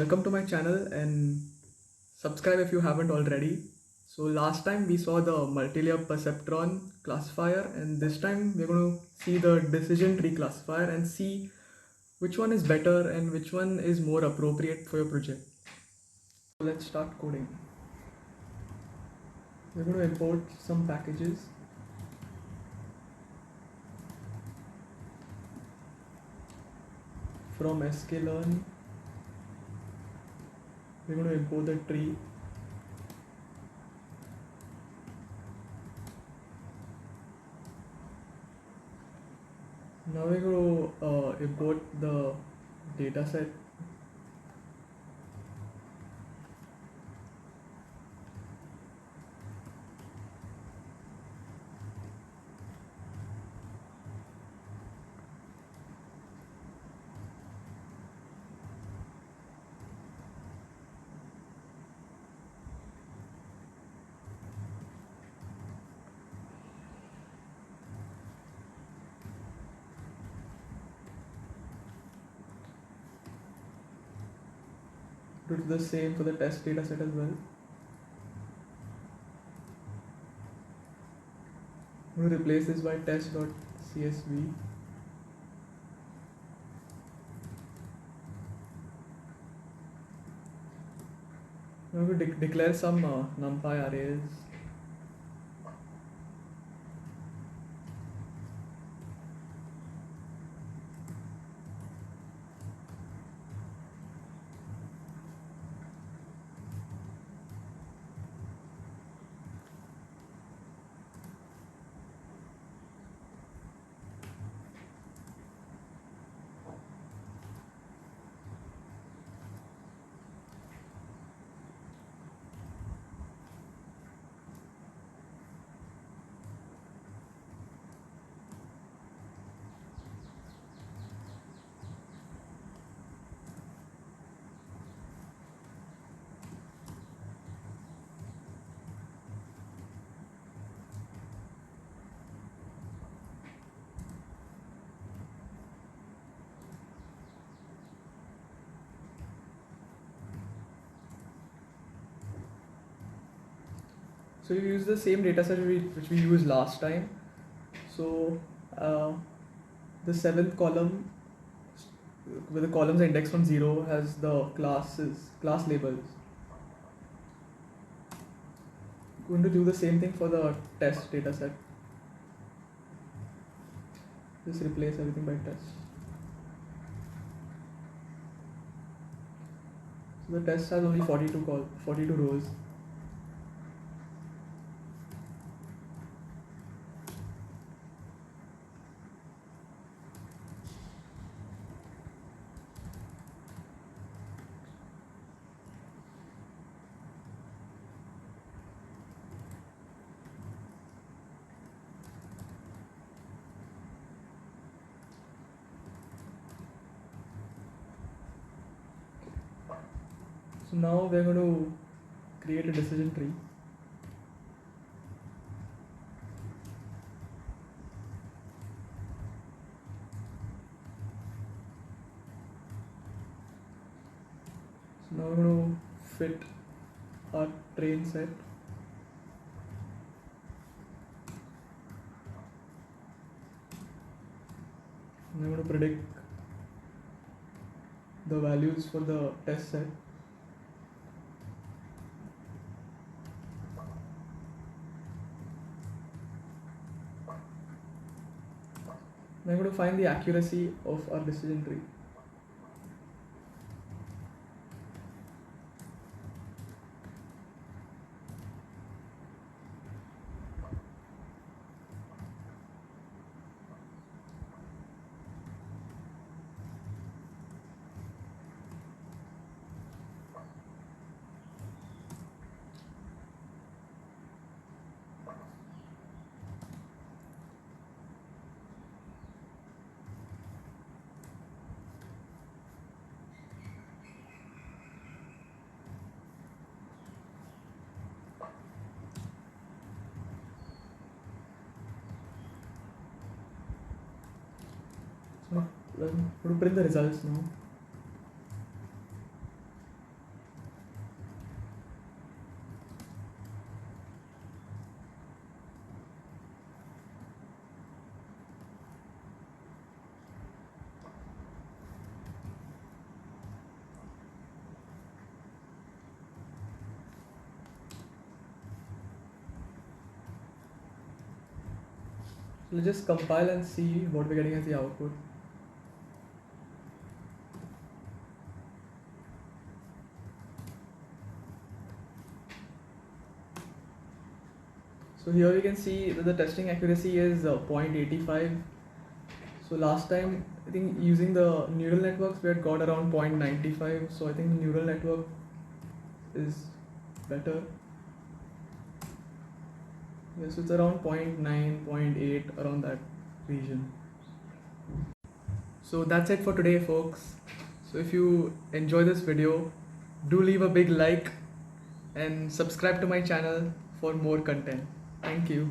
welcome to my channel and subscribe if you haven't already. So last time we saw the multi-layer perceptron classifier, and this time we're going to see the decision tree classifier and see which one is better and which one is more appropriate for your project. So let's start coding. We're going to import some packages. From Scikit-learn, we're going to import the tree. Now we're going to import the dataset. Do the same for the test dataset as well. I'm going to replace this by test.csv. I'm going to declare some numpy arrays. So you use the same dataset which we used last time. So the seventh column, where the columns are indexed from 0, has the class labels. Going to do the same thing for the test dataset. Just replace everything by test. So the test has only 42 rows. So now we're going to create a decision tree. So now we're going to fit our train set. And I'm going to predict the values for the test set. I'm going to find the accuracy of our decision tree. So I'm going to print the results now. Let's just compile and see what we're getting as the output. So here we can see that the testing accuracy is 0.85. So last time, I think using the neural networks, we had got around 0.95. So I think neural network is better. Yes, it's around 0.9, 0.8, around that region. So that's it for today, folks. So if you enjoy this video, do leave a big like and subscribe to my channel for more content. Thank you.